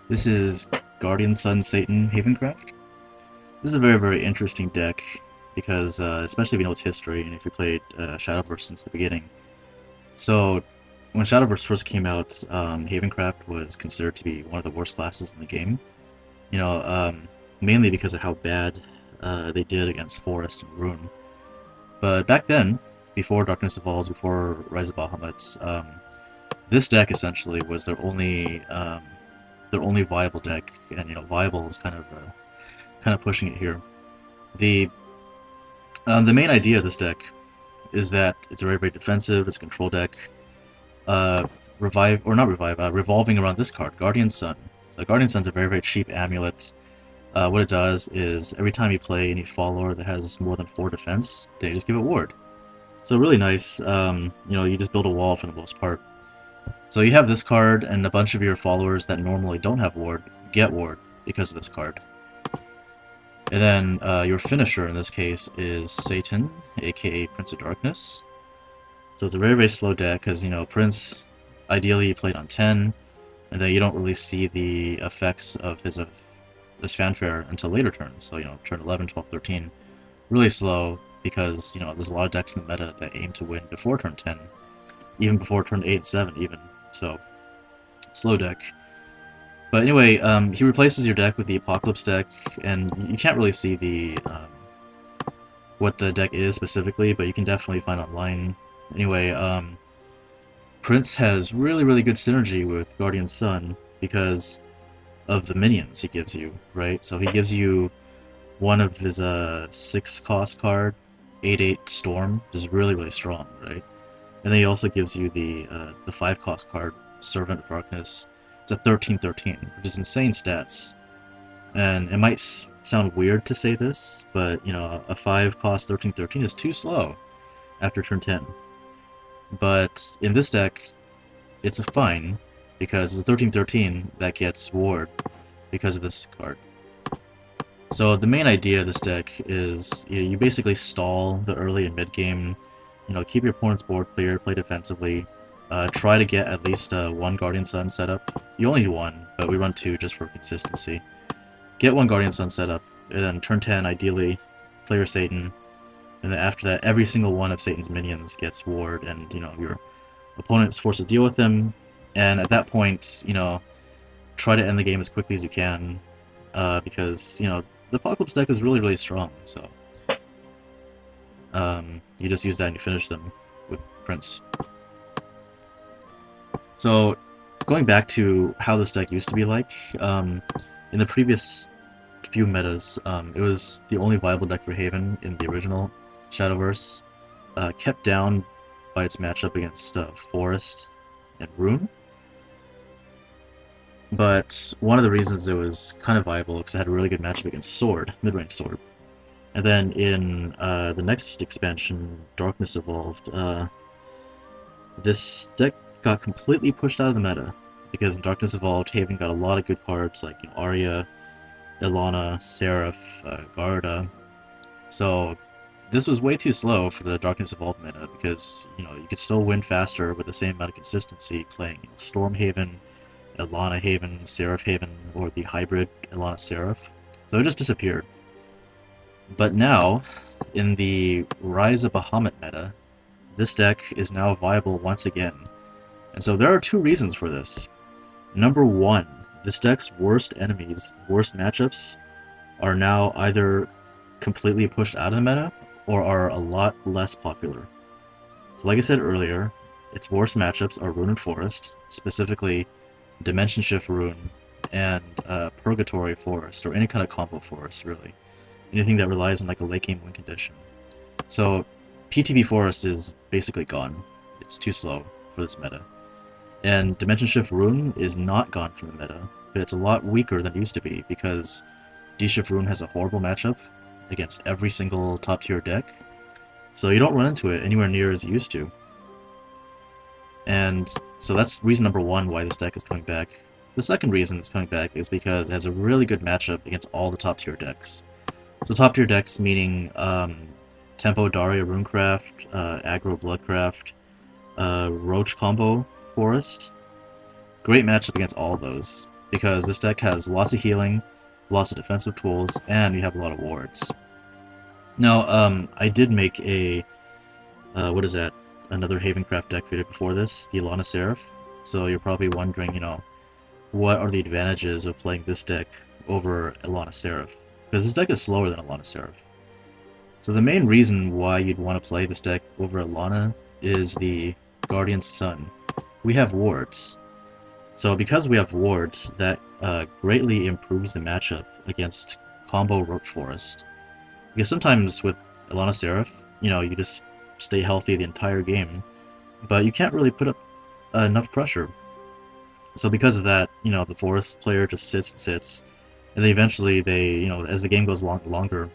This is Guardian Sun Satan Havencraft. This is a very interesting deck because, especially if you know its history and if you played Shadowverse since the beginning. So, when Shadowverse first came out, Havencraft was considered to be one of the worst classes in the game. You know, mainly because of how bad they did against Forest and Rune. But back then, before Darkness Evolves, before Rise of Bahamut, this deck essentially was their only viable deck, and viable is kind of pushing it here. The the main idea of this deck is that it's very defensive. It's a control deck. Uh, revive or not revive, revolving around this card, Guardian Sun. So Guardian Sun's a very cheap amulet. What it does is every time you play any follower that has more than 4 defense, they just give it ward. So really nice. You just build a wall for the most part. So you have this card, and a bunch of your followers that normally don't have ward get ward because of this card. And then your finisher in this case is Satan, aka Prince of Darkness. So it's a very slow deck because Prince ideally played on 10, and then you don't really see the effects of his fanfare until later turns. So turn 11, 12, 13, really slow because there's a lot of decks in the meta that aim to win before turn 10, even before turn 8 and 7 even. So slow deck. But anyway, he replaces your deck with the Apocalypse deck, and you can't really see the what the deck is specifically, but you can definitely find online. Anyway, Prince has really good synergy with Guardian Sun because of the minions he gives you, right? So he gives you one of his 6 cost card, 8/8 Storm, which is really strong, right? And then he also gives you the 5 cost card, Servant of Darkness. It's a 13/13, which is insane stats. And it might sound weird to say this, but a 5 cost 13/13 is too slow after turn 10. But in this deck, it's a fine because it's a 13/13 that gets ward because of this card. So the main idea of this deck is you basically stall the early and mid game. Keep your opponent's board clear, play defensively. Try to get at least 1 Guardian Sun set up. You only need 1, but we run 2 just for consistency. Get 1 Guardian Sun set up, and then turn 10, ideally, play your Satan, and then after that, every single one of Satan's minions gets ward, and your opponent's forced to deal with them, and at that point, try to end the game as quickly as you can, because, the Apocalypse deck is really strong, so you just use that and you finish them with Prince. So, going back to how this deck used to be like, in the previous few metas, it was the only viable deck for Haven in the original Shadowverse, kept down by its matchup against Forest and Rune. But one of the reasons it was kind of viable because it had a really good matchup against Sword, mid-range Sword. And then in the next expansion, Darkness Evolved, this deck got completely pushed out of the meta because in Darkness Evolved, Haven got a lot of good cards like Arya, Ilana, Seraph, Garda. So this was way too slow for the Darkness Evolved meta because you could still win faster with the same amount of consistency playing Storm Haven, Ilana Haven, Seraph Haven, or the hybrid Ilana Seraph. So it just disappeared. But now, in the Rise of Bahamut meta, this deck is now viable once again. And so there are 2 reasons for this. Number 1, this deck's worst enemies, worst matchups, are now either completely pushed out of the meta, or are a lot less popular. So like I said earlier, its worst matchups are Rune and Forest, specifically Dimension Shift Rune and Purgatory Forest, or any kind of combo Forest, really. Anything that relies on like a late game win condition. So PTB Forest is basically gone. It's too slow for this meta. And Dimension Shift Rune is not gone from the meta, but it's a lot weaker than it used to be because D-Shift Rune has a horrible matchup against every single top tier deck. So you don't run into it anywhere near as you used to. And so that's reason number 1 why this deck is coming back. The second reason it's coming back is because it has a really good matchup against all the top tier decks. So top tier decks meaning Tempo Daria Runecraft, Aggro Bloodcraft, Roach combo Forest. Great matchup against all of those. because this deck has lots of healing, lots of defensive tools, and you have a lot of wards. Now, I did make a, what is that, another Havencraft deck video before this, the Alana Seraph. So you're probably wondering, you know, what are the advantages of playing this deck over Alana Seraph? Because this deck is slower than Alana Seraph. So the main reason why you'd want to play this deck over Alana is the Guardian Sun. We have wards. So because we have wards, that greatly improves the matchup against combo Roach Forest. Because sometimes with Alana Seraph, you know, you just stay healthy the entire game, but you can't really put up enough pressure. So because of that, you know, the Forest player just sits and sits, and then eventually they, you know, as the game goes longer,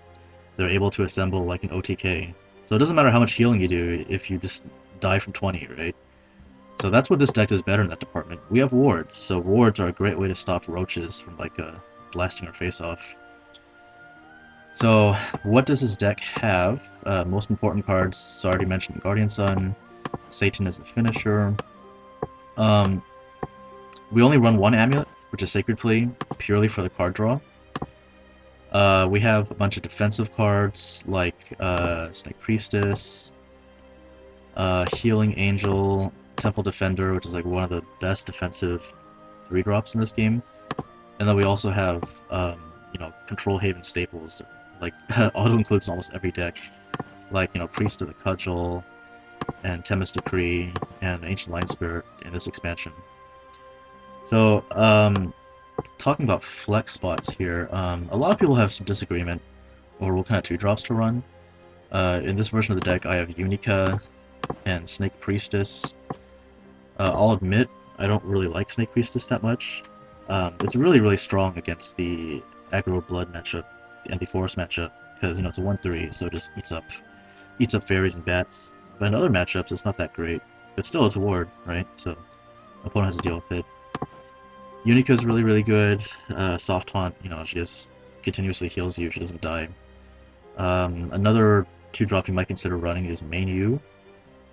they're able to assemble like an OTK. So it doesn't matter how much healing you do if you just die from 20, right? So that's what this deck does better in that department. We have wards, so wards are a great way to stop roaches from like blasting our face off. So what does this deck have? Most important cards, so I already mentioned Guardian Sun, Satan is the finisher. We only run one amulet, which is Sacred Plea, purely for the card draw. We have a bunch of defensive cards like Snake Priestess, Healing Angel, Temple Defender, which is like one of the best defensive 3-drops in this game. And then we also have, you know, Control Haven staples, like auto includes in almost every deck, like, you know, Priest of the Cudgel, and Temis Decree, and Ancient Lion Spirit in this expansion. So, talking about flex spots here, a lot of people have some disagreement over what kind of 2-drops to run. In this version of the deck, I have Unica and Snake Priestess. I'll admit, I don't really like Snake Priestess that much. It's really strong against the aggro blood matchup and the forest matchup, because, you know, it's a 1/3, so it just eats up fairies and bats. But in other matchups, it's not that great. But still, it's a ward, right? So, opponent has to deal with it. Unica's really good. Soft Taunt, you know, she just continuously heals you, she doesn't die. Another 2-drop you might consider running is Main U.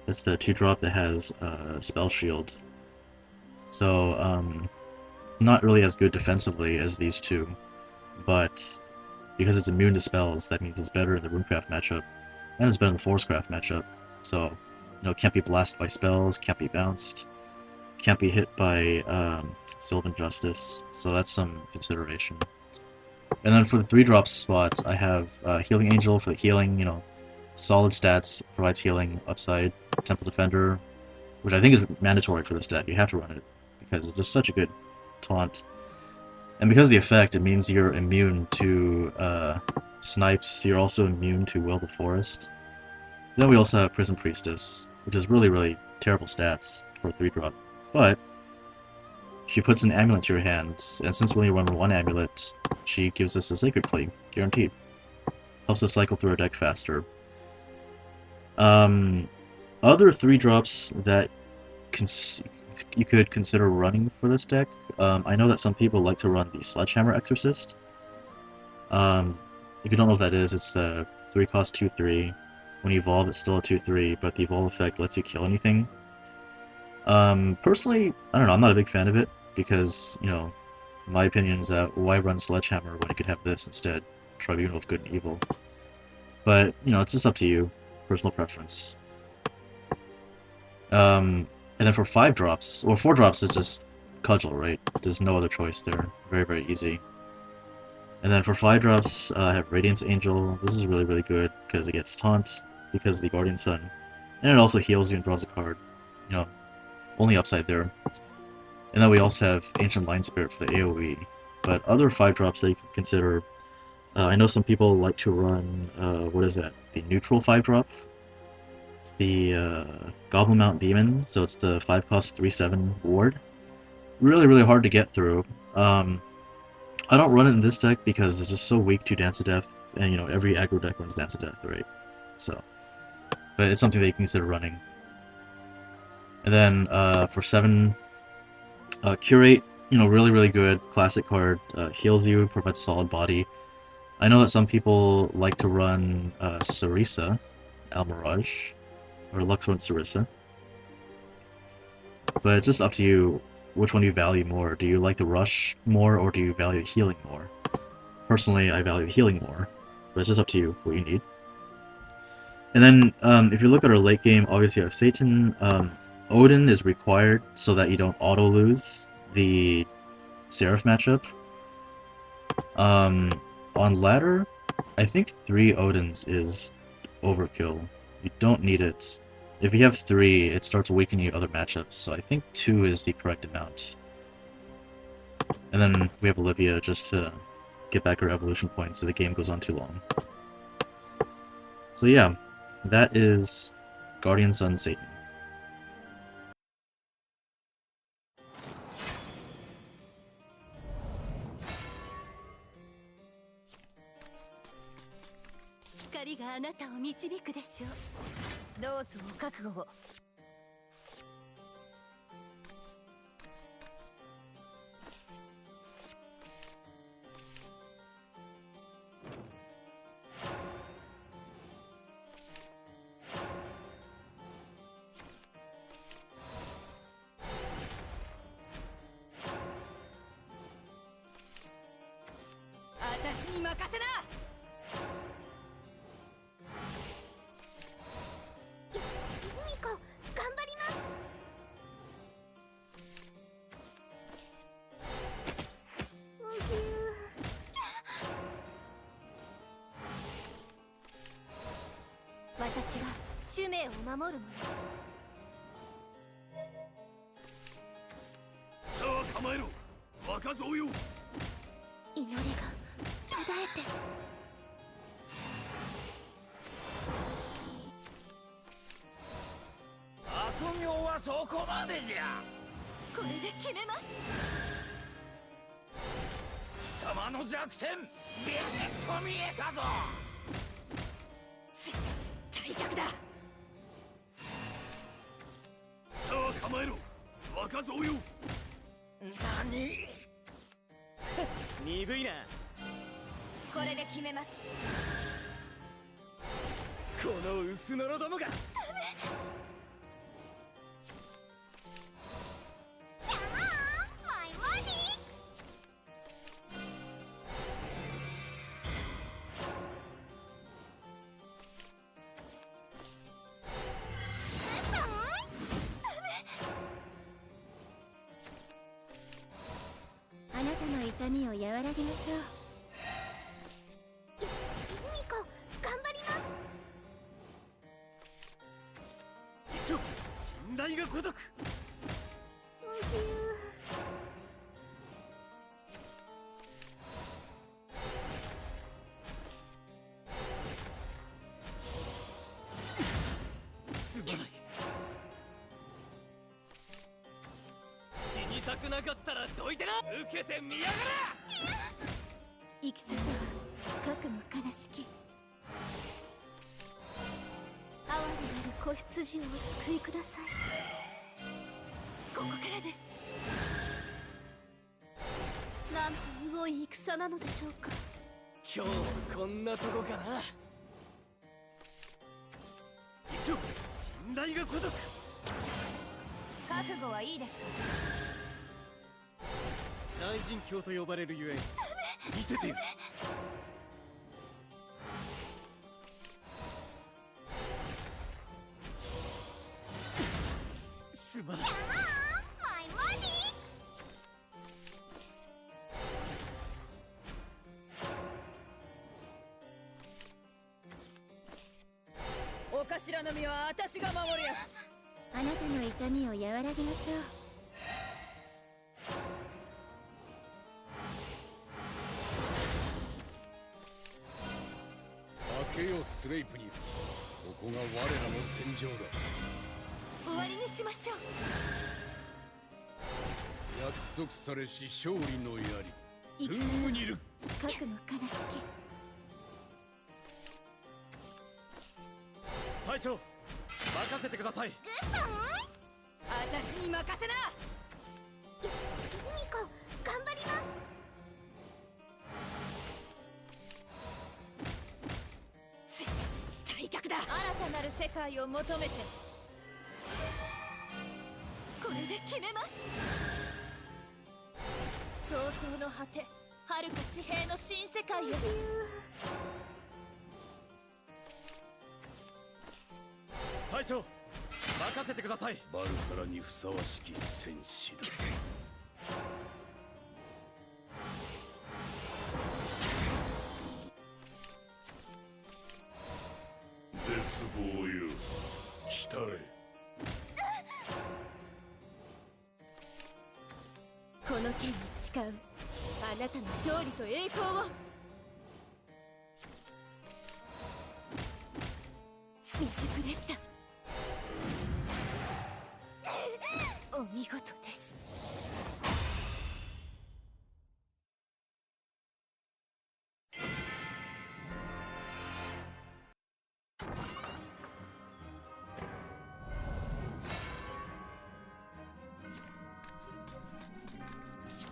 It's the 2-drop that has Spell Shield. So, not really as good defensively as these two, but because it's immune to spells, that means it's better in the Runecraft matchup, and it's better in the Forestcraft matchup. So, you know, can't be blasted by spells, can't be bounced, can't be hit by Sylvan Justice, so that's some consideration. And then for the 3-drop spots, I have Healing Angel for the healing, you know, solid stats, provides healing upside. Temple Defender, which I think is mandatory for this deck, you have to run it, because it's just such a good taunt. And because of the effect, it means you're immune to snipes, you're also immune to Will the Forest. Then we also have Prison Priestess, which is really terrible stats for a 3-drop. But she puts an amulet to your hand, and since we only run one amulet, she gives us a Sacred Plea, guaranteed. Helps us cycle through our deck faster. Other 3-drops that you could consider running for this deck, I know that some people like to run the Sledgehammer Exorcist. If you don't know what that is, it's the 3-cost 2/3. When you evolve, it's still a 2/3, but the evolve effect lets you kill anything. Personally, I don't know, I'm not a big fan of it, because, you know, my opinion is that why run Sledgehammer when you could have this instead? Tribunal of Good and Evil. But, you know, it's just up to you. Personal preference. And then for 5-drops, or 4-drops is just Cudgel, right? There's no other choice there. Very easy. And then for 5-drops, I have Radiance Angel. This is really good, because it gets Taunt, because of the Guardian Sun. And it also heals you and draws a card. You know, only upside there. And then we also have Ancient Lion Spirit for the AoE. But other 5-drops that you can consider, I know some people like to run, what is that? The neutral 5-drop. It's the Goblin Mount Demon, so it's the 5-cost 3/7 ward. Really hard to get through. I don't run it in this deck because it's just so weak to Dance of Death, and, you know, every aggro deck runs Dance of Death, right? So, but it's something that you can consider running. And then for 7, Curate, you know, really good, classic card, heals you, provides solid body. I know that some people like to run Sarisa, Almirage, or Luxord Sarisa, but it's just up to you which one you value more. Do you like the rush more, or do you value healing more? Personally, I value healing more, but it's just up to you what you need. And then, if you look at our late game, obviously you have Satan. Odin is required so that you don't auto-lose the Seraph matchup. On ladder, I think 3 Odins is overkill. You don't need it. If you have 3, it starts weakening your other matchups, so I think 2 is the correct amount. And then we have Olivia just to get back her evolution points so the game goes on too long. So yeah, that is Guardian Sun Satan. 闘争の果て、遥か地平の新世界へ。隊長、任せてください。バルカラにふさわしき戦士だ。絶望よ、来たれ。この剣に誓う、あなたの勝利と栄光を。未熟でした。お見事です。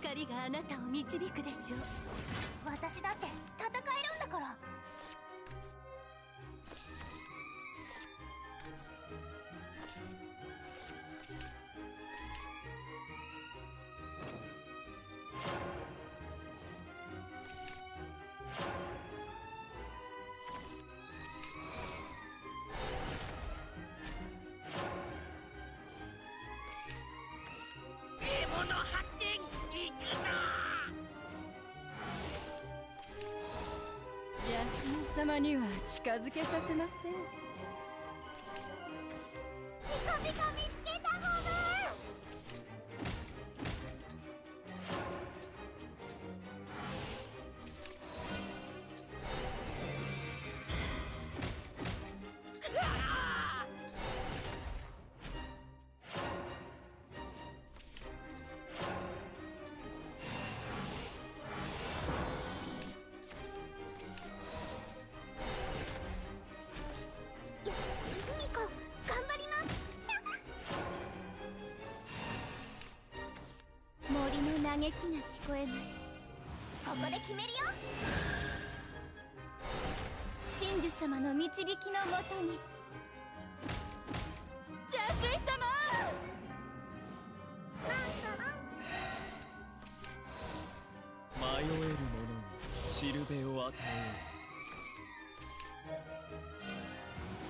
光があなたを導くでしょう。私だって戦えるんだから。獲物発見、行くぞ。野心様には近づけさせません。ピカピカ見つけたゴム。ニコ、頑張ります。森の嘆きが聞こえます。ここで決めるよ。真珠様の導きのもとに。邪神様。なんだなん迷える者にしるべを与え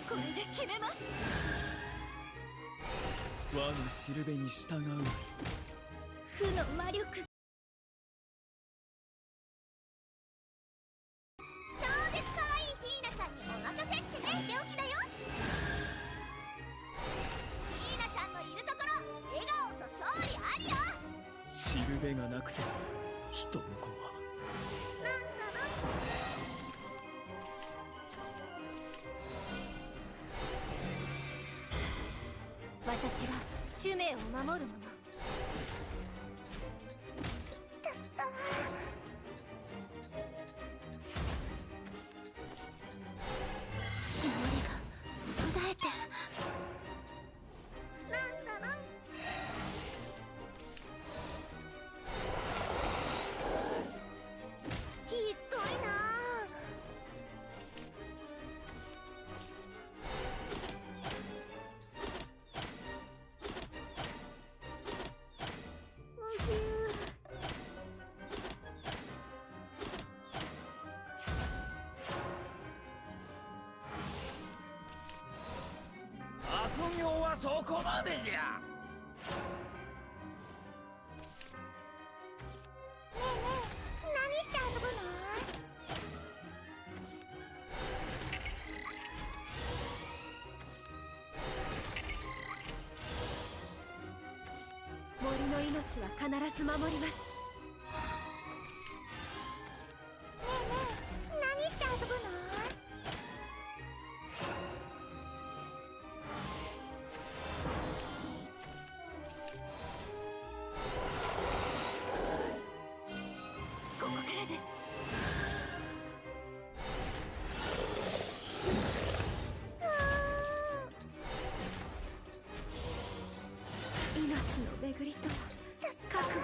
これで決めます。よ。我のしるべに従う。負の魔力。超絶可愛いフィーナちゃんにお任せってねっておきだよ。フィーナちゃんのいるところ、笑顔と勝利ありよ。しるべがなくて人の子は。なんだなん私は使命を守る者。だった祈りが途絶えて。なんだなんひどいなあ。悪行はそこまでじゃ。ねえねえ、何して遊ぶの？森の命は必ず守ります。ねえねえ、何して遊ぶの？ここからです。命の巡りと覚悟。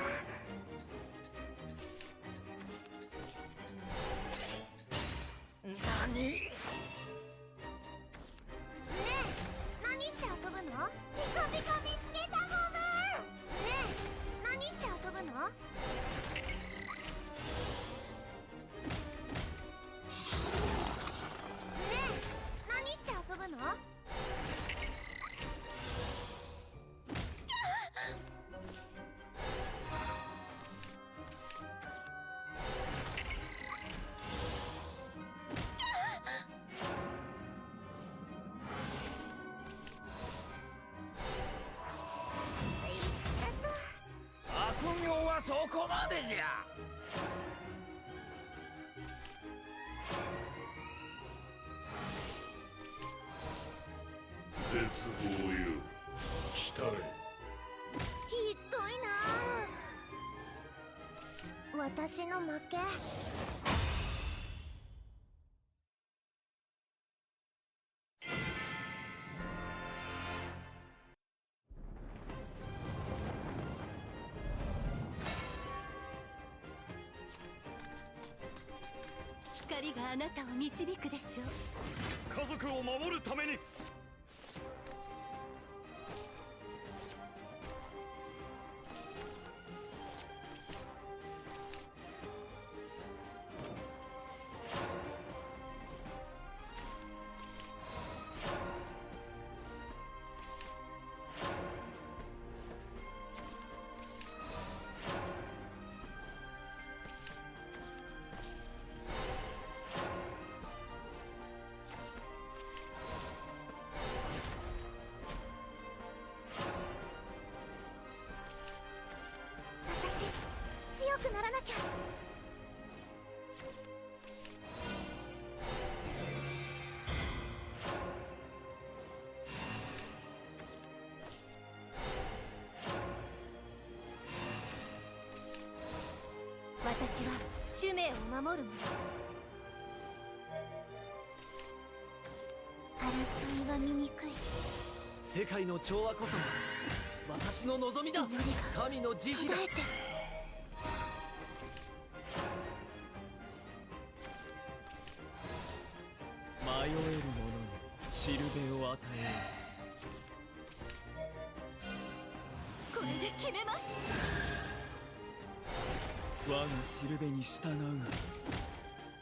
何？ねえ、何して遊ぶの？ピカピカ見つけたゴム。ねえ、何して遊ぶの？こまでじゃ。絶望よ来たれ。ひどいなあ。私の負け。光があなたを導くでしょう。家族を守るために。私強くならなきゃ。私は使命を守る者。争いは醜い。世界の調和こそが私の望みだ。祈りが神の慈悲だ。途絶えてる。迷える者にしるべを与えよこれで決めます。う。我がしるべに従うがいい。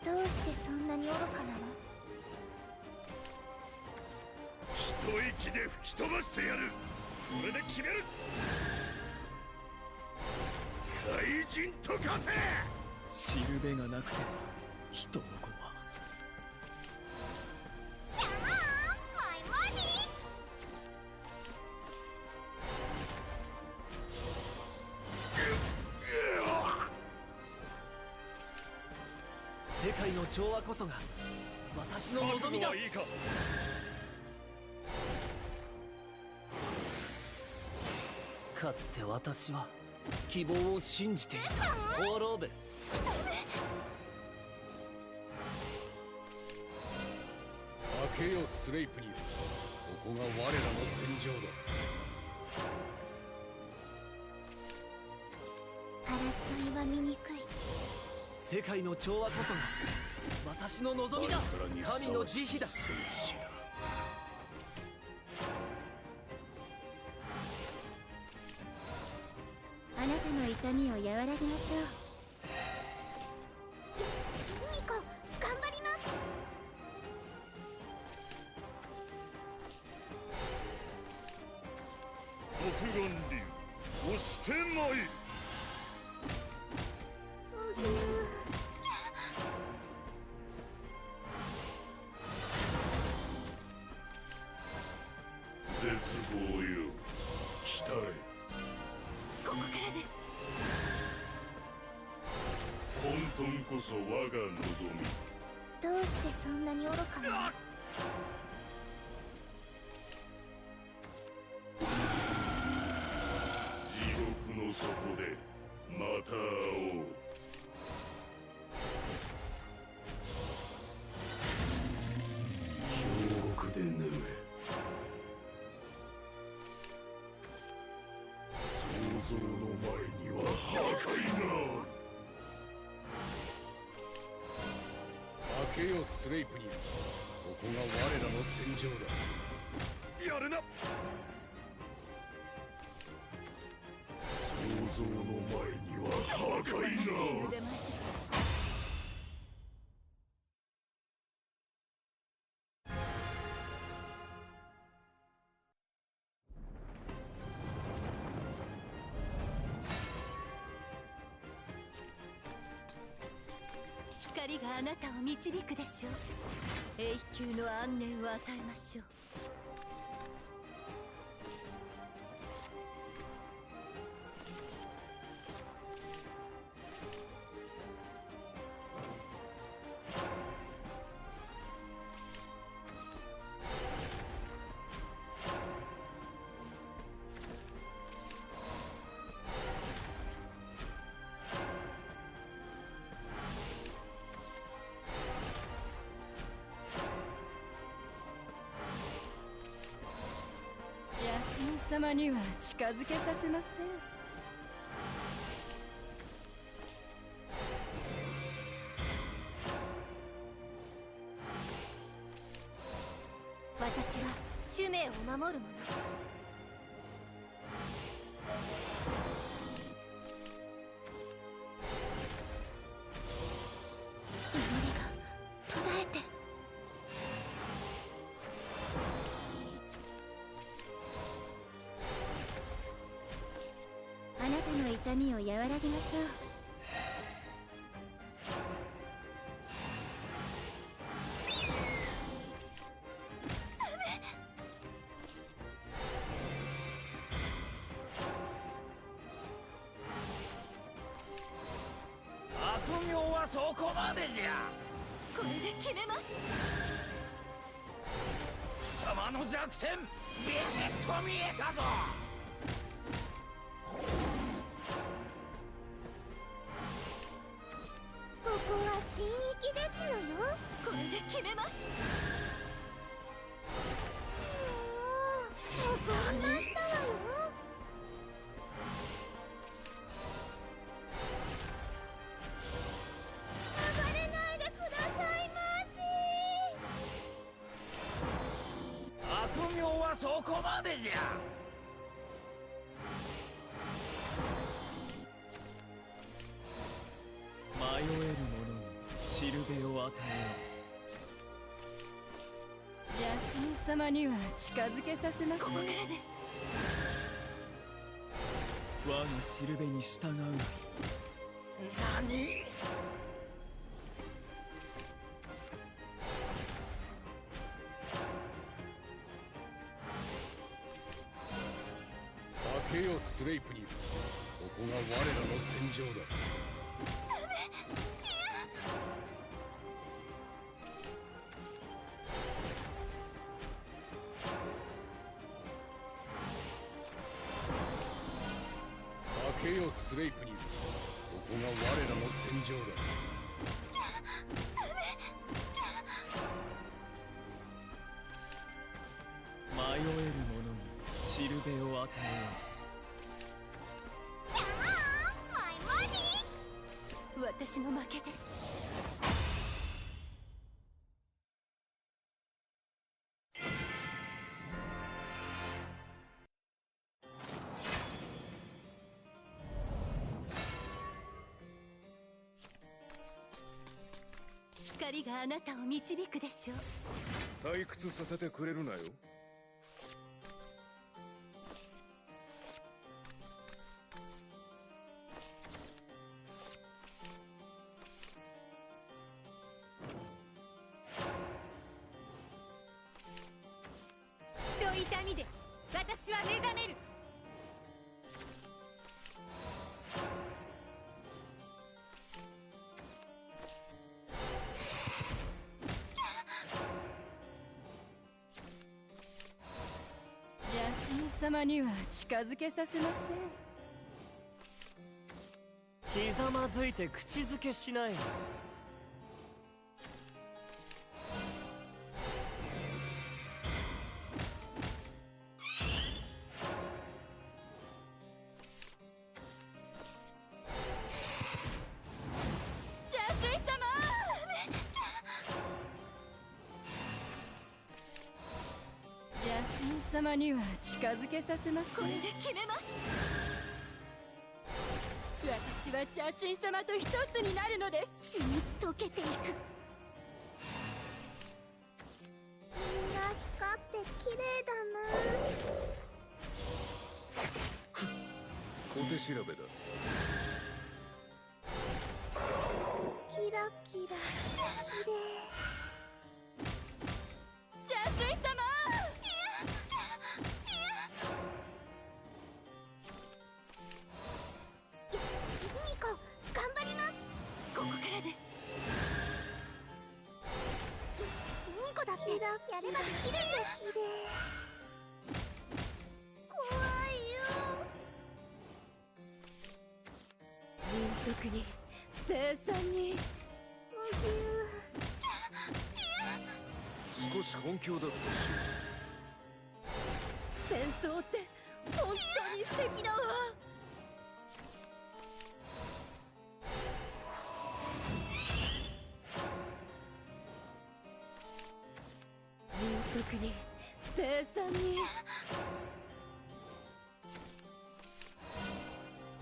どうしてそんなに愚かなの？一息で吹き飛ばしてやる。これで決める。怪人と化せ。しるべがなくて人の子は。マイマニ世界の調和こそが私の望みだ。覚悟はいいか。かつて私は希望を信じていた。RoB。開けよスレイプに。ここが我らの戦場だ。争いは醜い。世界の調和こそが私の望みだ。神の慈悲だ。戦士だ。あなたの痛みを和らげましょう。ニコ、頑張ります。独眼竜押してまい。絶望よ来たれ。ここからです。混沌こそ我が望み。どうしてそんなに愚かなの？地獄の底でまた会おう。峡谷で眠れ。想像の前には破壊がある。開けよスレイプに。ここが我らの戦場だ。やるな。想像の前には破壊がある。光があなたを導くでしょう。永久の安寧を与えましょう。様には近づけさせません。私は使命を守る者。祈りが途絶えて。あなたの痛みを和らげましょう。悪名はそこまでじゃ。これで決めます。貴様の弱点ビシッと見えたぞ。ここは神域ですのよ。これで決めます。怒りましたわよ。暴れないでくださいまし。悪名はそこまでじゃ。迷える者にしるべを与えよ野心様には近づけさせません。ここからです。我がしるべに従うがいい。何。負けよスレイプに。ここが我らの戦場だ。負けよスレイプに。ここが我らの戦場だ。迷える者にしるべを与えよ私の負けです。光があなたを導くでしょう。退屈させてくれるなよ。血と痛みで私は目覚める。野心様には近づけさせません。ひざまずいて口づけしない。野心様には近づけさせます。これで決めます。私は邪神様と一つになるのです。血に溶けていく。みんな光って綺麗だな。小手調べだ。キラキラ綺麗。邪神様。ニコ頑張ります。ここからです。ニコだってやればできるんです。綺麗。怖いよ。迅速に生産に。少し本気を出すとしよ戦争って本当に素敵だわ。迅速に凄惨に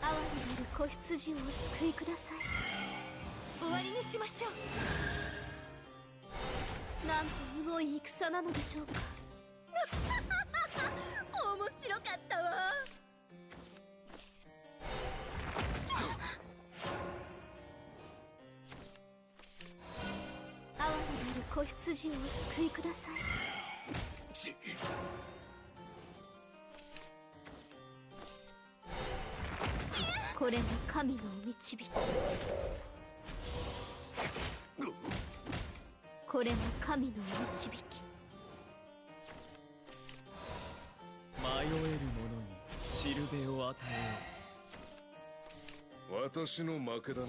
哀れなる子羊をお救いください。終わりにしましょう。なんとむごい戦なのでしょうか。面白かったわ。哀れなる子羊をお救いください。これも神のお導き。これも神のお導き。迷える者にしるべを与えよう。私の負けだな。